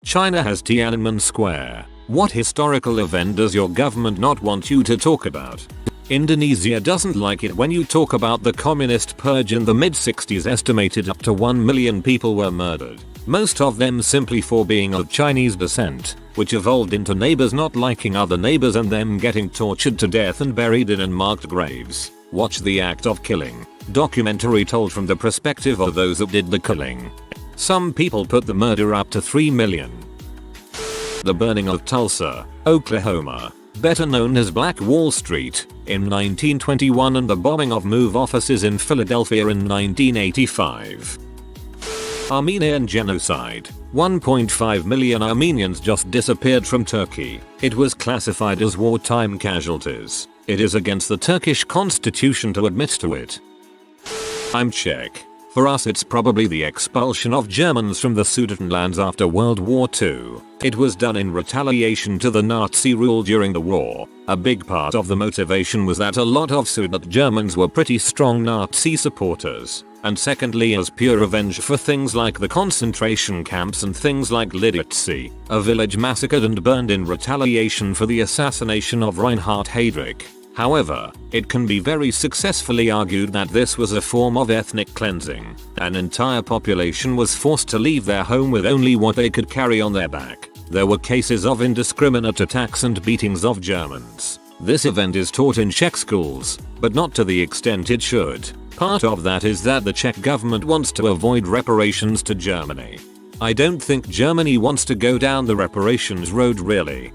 China has Tiananmen Square. What historical event does your government not want you to talk about? Indonesia doesn't like it when you talk about the communist purge in the mid-60s. Estimated up to 1 million people were murdered. Most of them simply for being of Chinese descent, which evolved into neighbors not liking other neighbors and them getting tortured to death and buried in unmarked graves. Watch The Act of Killing, documentary told from the perspective of those that did the killing. Some people put the murder up to 3 million. The burning of Tulsa, Oklahoma, better known as Black Wall Street, in 1921, and the bombing of MOVE offices in Philadelphia in 1985. Armenian genocide. 1.5 million Armenians just disappeared from Turkey. It was classified as wartime casualties. It is against the Turkish constitution to admit to it. I'm Czech. For us it's probably the expulsion of Germans from the Sudetenlands after World War II. It was done in retaliation to the Nazi rule during the war. A big part of the motivation was that a lot of Sudet Germans were pretty strong Nazi supporters. And secondly, as pure revenge for things like the concentration camps and things like Lidice, a village massacred and burned in retaliation for the assassination of Reinhard Heydrich. However, it can be very successfully argued that this was a form of ethnic cleansing. An entire population was forced to leave their home with only what they could carry on their back. There were cases of indiscriminate attacks and beatings of Germans. This event is taught in Czech schools, but not to the extent it should. Part of that is that the Czech government wants to avoid reparations to Germany. I don't think Germany wants to go down the reparations road really.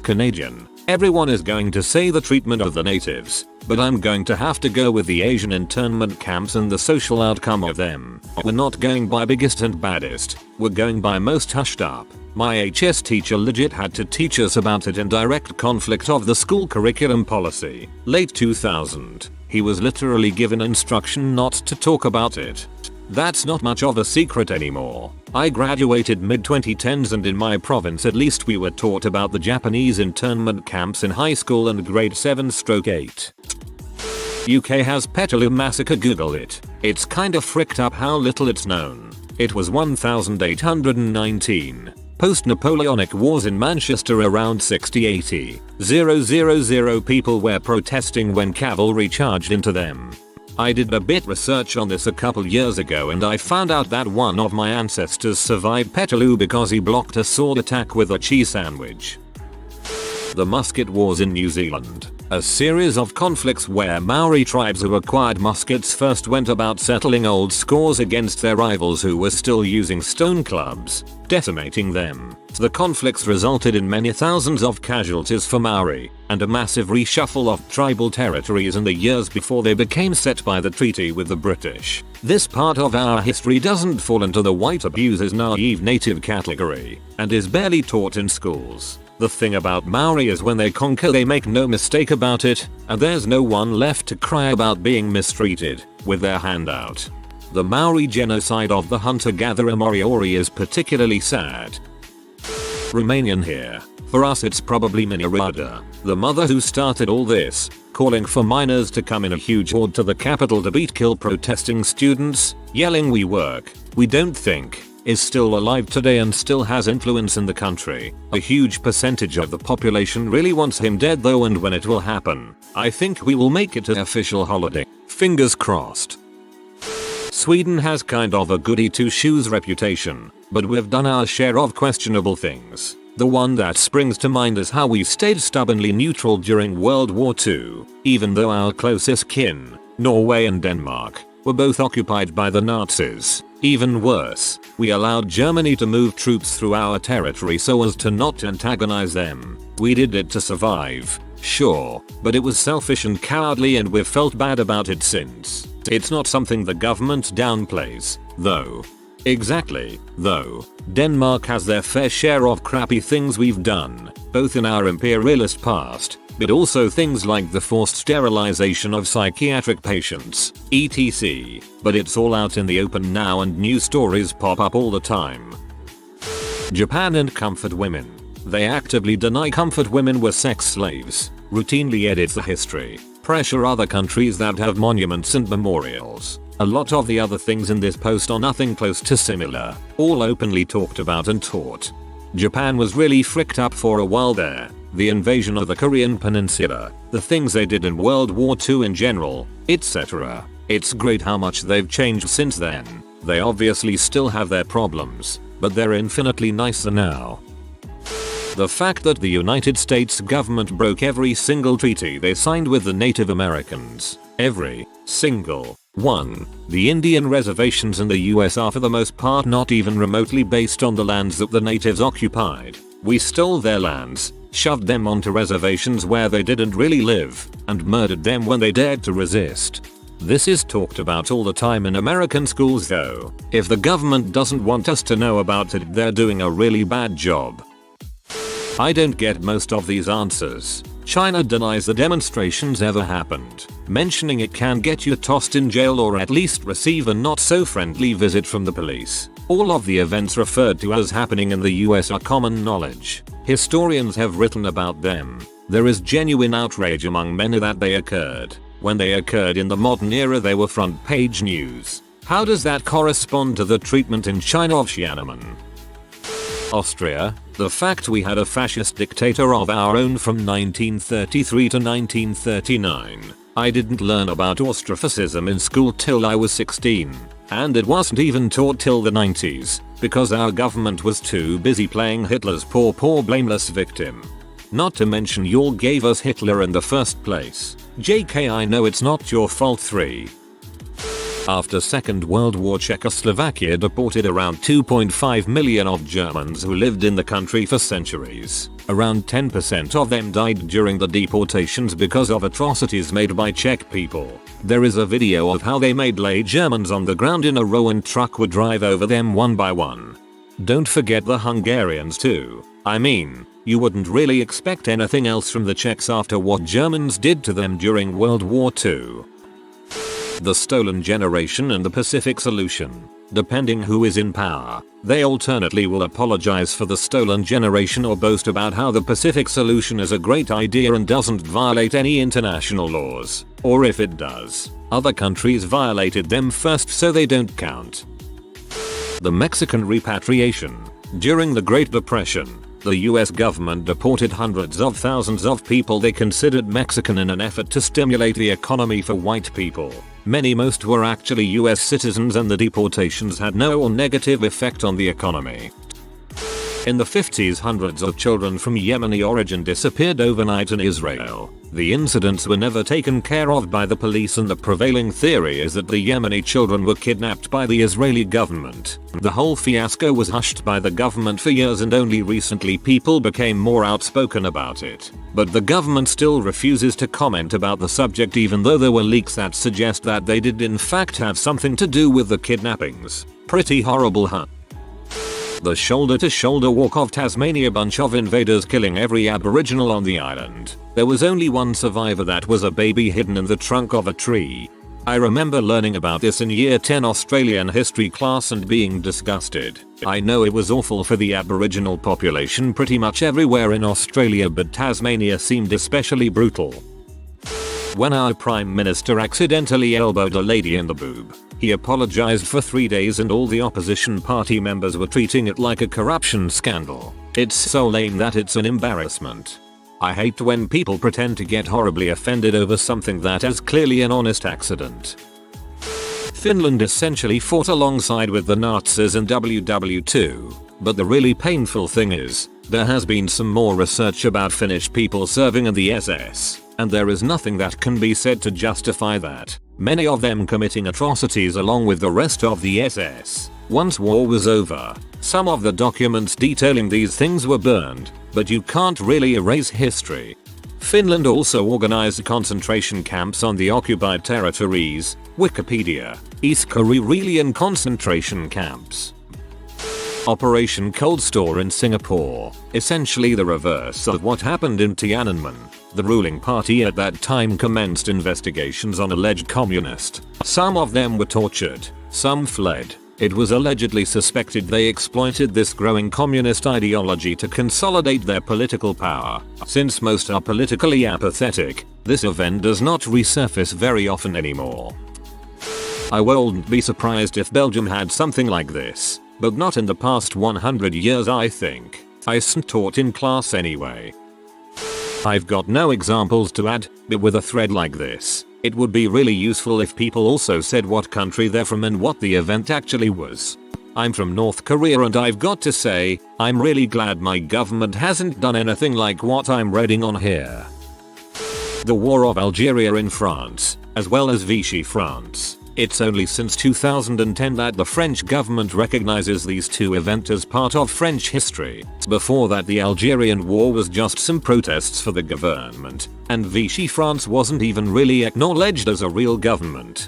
Canadian. Everyone is going to say the treatment of the natives, but I'm going to have to go with the Asian internment camps and the social outcome of them. We're not going by biggest and baddest, we're going by most hushed up. My HS teacher legit had to teach us about it in direct conflict of the school curriculum policy. Late 2000, he was literally given instruction not to talk about it. That's not much of a secret anymore. I graduated mid-2010s and in my province at least we were taught about the Japanese internment camps in high school and grade 7/8. UK has Peterloo Massacre. Google it. It's kinda fricked up how little it's known. It was 1819. Post-Napoleonic wars in Manchester around 60-80. 000 people were protesting when cavalry charged into them. I did a bit research on this a couple years ago and I found out that one of my ancestors survived Peterloo because he blocked a sword attack with a cheese sandwich. The Musket Wars in New Zealand. A series of conflicts where Maori tribes who acquired muskets first went about settling old scores against their rivals who were still using stone clubs, decimating them. The conflicts resulted in many thousands of casualties for Maori, and a massive reshuffle of tribal territories in the years before they became set by the treaty with the British. This part of our history doesn't fall into the white abuses naive native category, and is barely taught in schools. The thing about Maori is when they conquer they make no mistake about it, and there's no one left to cry about being mistreated, with their hand out. The Maori genocide of the hunter-gatherer Moriori is particularly sad. Romanian here. For us it's probably Minirada, the mother who started all this, calling for miners to come in a huge horde to the capital to kill protesting students, yelling "We work, we don't think," is still alive today and still has influence in the country. A huge percentage of the population really wants him dead though, and when it will happen, I think we will make it an official holiday. Fingers crossed. Sweden has kind of a goody two shoes reputation, but we've done our share of questionable things. The one that springs to mind is how we stayed stubbornly neutral during World War II, even though our closest kin, Norway and Denmark, were both occupied by the Nazis. Even worse, we allowed Germany to move troops through our territory so as to not antagonize them. We did it to survive, sure, but it was selfish and cowardly and we've felt bad about it since. It's not something the government downplays, though. Exactly, though. Denmark has their fair share of crappy things we've done, both in our imperialist past, but also things like the forced sterilization of psychiatric patients, etc. But it's all out in the open now and new stories pop up all the time. Japan and comfort women. They actively deny comfort women were sex slaves, routinely edit the history, pressure other countries that have monuments and memorials, A lot of the other things in this post are nothing close to similar, all openly talked about and taught. Japan was really fricked up for a while there. The invasion of the Korean peninsula, the things they did in World War II in general, etc. It's great how much they've changed since then. They obviously still have their problems, but they're infinitely nicer now. The fact that the United States government broke every single treaty they signed with the Native Americans, every single one. The Indian reservations in the US are for the most part not even remotely based on the lands that the natives occupied. We stole their lands, shoved them onto reservations where they didn't really live, and murdered them when they dared to resist. This is talked about all the time in American schools though. If the government doesn't want us to know about it, they're doing a really bad job. I don't get most of these answers. China denies the demonstrations ever happened, mentioning it can get you tossed in jail or at least receive a not so friendly visit from the police. All of the events referred to as happening in the US are common knowledge. Historians have written about them. There is genuine outrage among many that they occurred. When they occurred in the modern era, they were front page news. How does that correspond to the treatment in China of Tiananmen? Austria, the fact we had a fascist dictator of our own from 1933 to 1939. I didn't learn about ostracism in school till I was 16, and it wasn't even taught till the 90s, because our government was too busy playing Hitler's poor blameless victim. Not to mention y'all gave us Hitler in the first place. JK, I know it's not your fault. 3. After Second World War, Czechoslovakia deported around 2.5 million of Germans who lived in the country for centuries. Around 10% of them died during the deportations because of atrocities made by Czech people. There is a video of how they made lay Germans on the ground in a row and truck would drive over them one by one. Don't forget the Hungarians too. I mean, you wouldn't really expect anything else from the Czechs after what Germans did to them during World War II. The stolen generation and the Pacific solution. Depending who is in power, they alternately will apologize for the stolen generation or boast about how the Pacific solution is a great idea and doesn't violate any international laws. Or if it does, other countries violated them first so they don't count. The Mexican repatriation. During the Great Depression, the US government deported hundreds of thousands of people they considered Mexican in an effort to stimulate the economy for white people. Most were actually US citizens, and the deportations had no or negative effect on the economy. In the 50s, hundreds of children from Yemeni origin disappeared overnight in Israel. The incidents were never taken care of by the police, and the prevailing theory is that the Yemeni children were kidnapped by the Israeli government. The whole fiasco was hushed by the government for years, and only recently people became more outspoken about it. But the government still refuses to comment about the subject, even though there were leaks that suggest that they did in fact have something to do with the kidnappings. Pretty horrible, huh? The shoulder-to-shoulder walk of Tasmania, bunch of invaders killing every Aboriginal on the island. There was only one survivor, that was a baby hidden in the trunk of a tree. I remember learning about this in year 10 Australian history class and being disgusted. I know it was awful for the Aboriginal population pretty much everywhere in Australia, but Tasmania seemed especially brutal. When our Prime Minister accidentally elbowed a lady in the boob, he apologized for 3 days and all the opposition party members were treating it like a corruption scandal. It's so lame that it's an embarrassment. I hate when people pretend to get horribly offended over something that is clearly an honest accident. Finland essentially fought alongside with the Nazis in WW2, but the really painful thing is, there has been some more research about Finnish people serving in the SS, and there is nothing that can be said to justify that. Many of them committing atrocities along with the rest of the SS. Once war was over, some of the documents detailing these things were burned, but you can't really erase history. Finland also organized concentration camps on the occupied territories. Wikipedia. East Karelian concentration camps. Operation Cold Store in Singapore, essentially the reverse of what happened in Tiananmen. The ruling party at that time commenced investigations on alleged communists. Some of them were tortured, some fled. It was allegedly suspected they exploited this growing communist ideology to consolidate their political power. Since most are politically apathetic, this event does not resurface very often anymore. I wouldn't be surprised if Belgium had something like this, but not in the past 100 years I think. I isn't taught in class anyway. I've got no examples to add, but with a thread like this, it would be really useful if people also said what country they're from and what the event actually was. I'm from North Korea and I've got to say, I'm really glad my government hasn't done anything like what I'm reading on here. The War of Algeria in France, as well as Vichy France. It's only since 2010 that the French government recognizes these two events as part of French history. Before that, the Algerian War was just some protests for the government, and Vichy France wasn't even really acknowledged as a real government.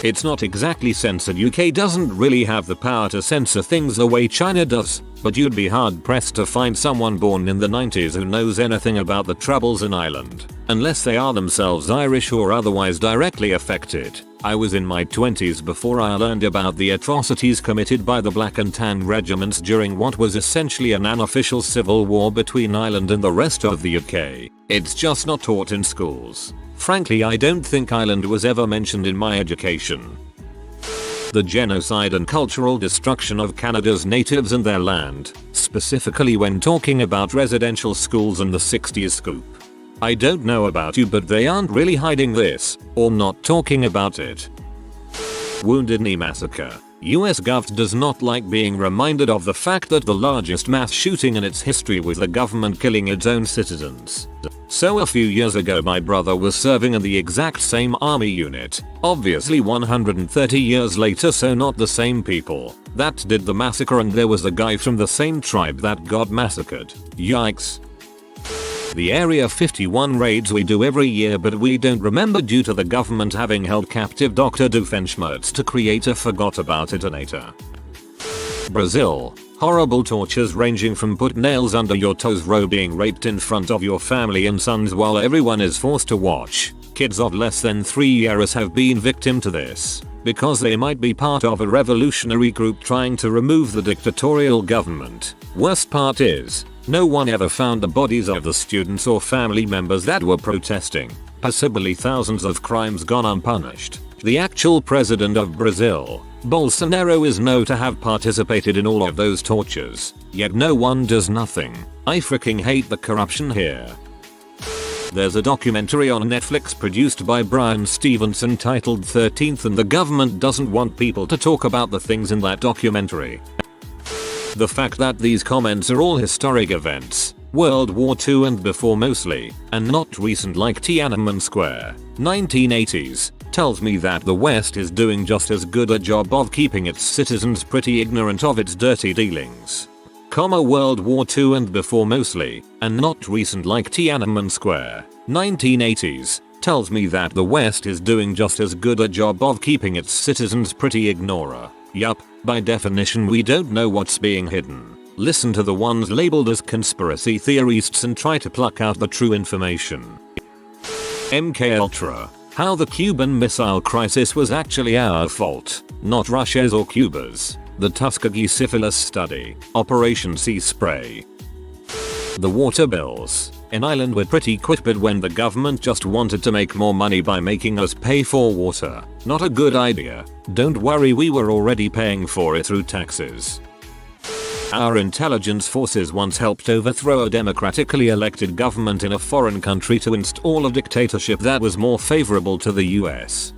It's not exactly censored. UK doesn't really have the power to censor things the way China does, but you'd be hard pressed to find someone born in the 90s who knows anything about the troubles in Ireland, unless they are themselves Irish or otherwise directly affected. I was in my 20s before I learned about the atrocities committed by the Black and Tan regiments during what was essentially an unofficial civil war between Ireland and the rest of the UK. It's just not taught in schools. Frankly, I don't think Ireland was ever mentioned in my education. The genocide and cultural destruction of Canada's natives and their land, specifically when talking about residential schools and the 60s scoop. I don't know about you, but they aren't really hiding this, or not talking about it. Wounded Knee Massacre. US Gov does not like being reminded of the fact that the largest mass shooting in its history was the government killing its own citizens. So a few years ago my brother was serving in the exact same army unit, obviously 130 years later, so not the same people, that did the massacre, and there was a guy from the same tribe that got massacred. Yikes. The Area 51 raids we do every year, but we don't remember due to the government having held captive Dr. Doofenshmirtz to create a forgot about detonator. Brazil. Horrible tortures ranging from put nails under your toes row, being raped in front of your family and sons while everyone is forced to watch. Kids of less than 3 years have been victim to this, because they might be part of a revolutionary group trying to remove the dictatorial government. Worst part is, no one ever found the bodies of the students or family members that were protesting. Possibly thousands of crimes gone unpunished. The actual president of Brazil, Bolsonaro, is known to have participated in all of those tortures, yet no one does nothing. I freaking hate the corruption here. There's a documentary on Netflix produced by Brian Stevenson titled 13th, and the government doesn't want people to talk about the things in that documentary. The fact that these comments are all historic events, World War II and before mostly, and not recent like Tiananmen Square, 1980s, tells me that the West is doing just as good a job of keeping its citizens pretty ignorant of its dirty dealings. World War II and before mostly, and not recent like Tiananmen Square, 1980s, tells me that the West is doing just as good a job of keeping its citizens pretty ignorant. Yup, by definition we don't know what's being hidden. Listen to the ones labeled as conspiracy theorists and try to pluck out the true information. MK Ultra. How the Cuban Missile Crisis was actually our fault, not Russia's or Cuba's. The Tuskegee Syphilis Study. Operation Sea Spray. The water bills. In Ireland we're pretty quick, but when the government just wanted to make more money by making us pay for water, not a good idea. Don't worry, we were already paying for it through taxes. Our intelligence forces once helped overthrow a democratically elected government in a foreign country to install a dictatorship that was more favorable to the US.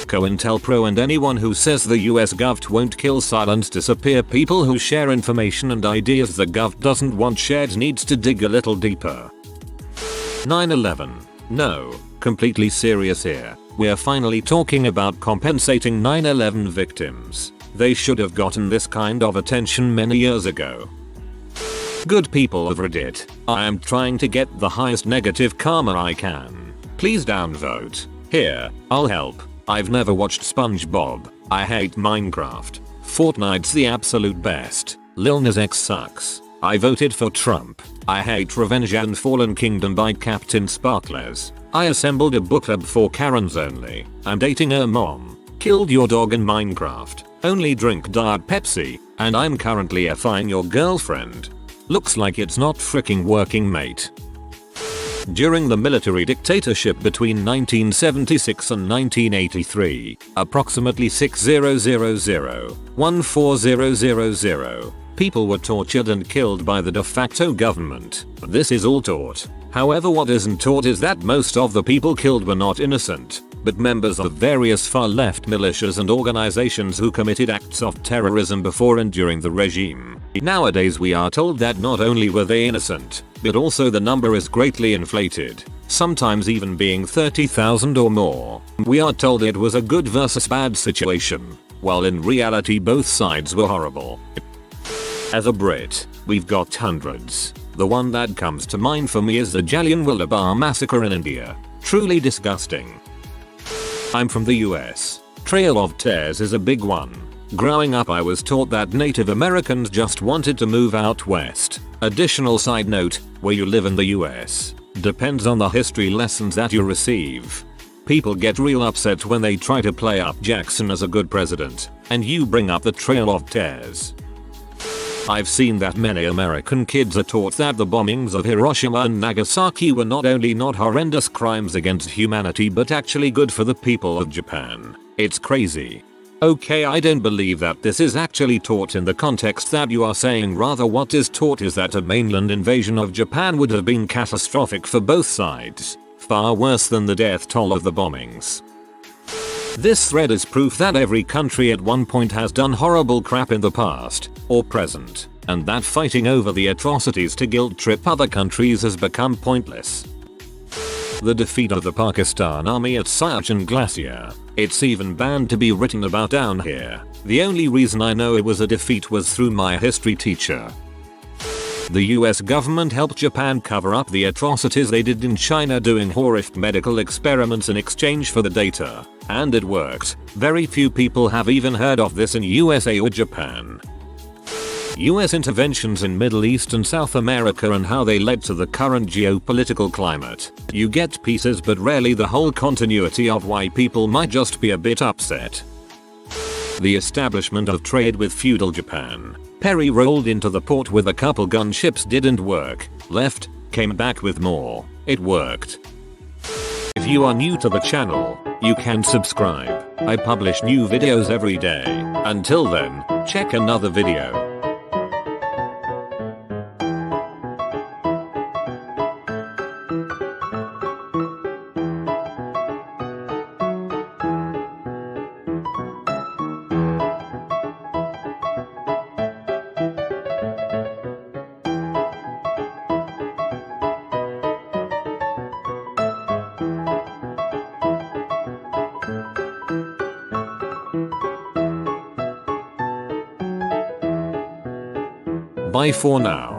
COINTELPRO and anyone who says the US Gov won't kill silence disappear. People who share information and ideas the Gov doesn't want shared needs to dig a little deeper. 9/11. No, completely serious here. We're finally talking about compensating 9/11 victims. They should have gotten this kind of attention many years ago. Good people of Reddit, I am trying to get the highest negative karma I can. Please downvote. Here, I'll help. I've never watched SpongeBob. I hate Minecraft. Fortnite's the absolute best. Lil Nas X sucks. I voted for Trump. I hate Revenge and Fallen Kingdom by Captain Sparklers. I assembled a book club for Karens only. I'm dating her mom. Killed your dog in Minecraft. Only drink Diet Pepsi. And I'm currently F-ing your girlfriend. Looks like it's not freaking working, mate. During the military dictatorship between 1976 and 1983, approximately 6,000,140,000 people were tortured and killed by the de facto government. This is all taught. However, what isn't taught is that most of the people killed were not innocent, but members of various far-left militias and organizations who committed acts of terrorism before and during the regime. Nowadays we are told that not only were they innocent, but also the number is greatly inflated, sometimes even being 30,000 or more. We are told it was a good versus bad situation, while in reality both sides were horrible. As a Brit, we've got hundreds. The one that comes to mind for me is the Jallianwala Bagh massacre in India. Truly disgusting. I'm from the US. Trail of Tears is a big one. Growing up I was taught that Native Americans just wanted to move out west. Additional side note, where you live in the US depends on the history lessons that you receive. People get real upset when they try to play up Jackson as a good president, and you bring up the Trail of Tears. I've seen that many American kids are taught that the bombings of Hiroshima and Nagasaki were not only not horrendous crimes against humanity but actually good for the people of Japan. It's crazy. Okay, I don't believe that this is actually taught in the context that you are saying. Rather, what is taught is that a mainland invasion of Japan would have been catastrophic for both sides. Far worse than the death toll of the bombings. This thread is proof that every country at one point has done horrible crap in the past, or present, and that fighting over the atrocities to guilt trip other countries has become pointless. The defeat of the Pakistan army at Siachen Glacier. It's even banned to be written about down here. The only reason I know it was a defeat was through my history teacher. The US government helped Japan cover up the atrocities they did in China, doing horrific medical experiments in exchange for the data. And it worked. Very few people have even heard of this in USA or Japan. US interventions in Middle East and South America and how they led to the current geopolitical climate. You get pieces but rarely the whole continuity of why people might just be a bit upset. The establishment of trade with feudal Japan. Perry rolled into the port with a couple gunships, didn't work, left, came back with more. It worked. If you are new to the channel, you can subscribe. I publish new videos every day. Until then, check another video. Bye for now.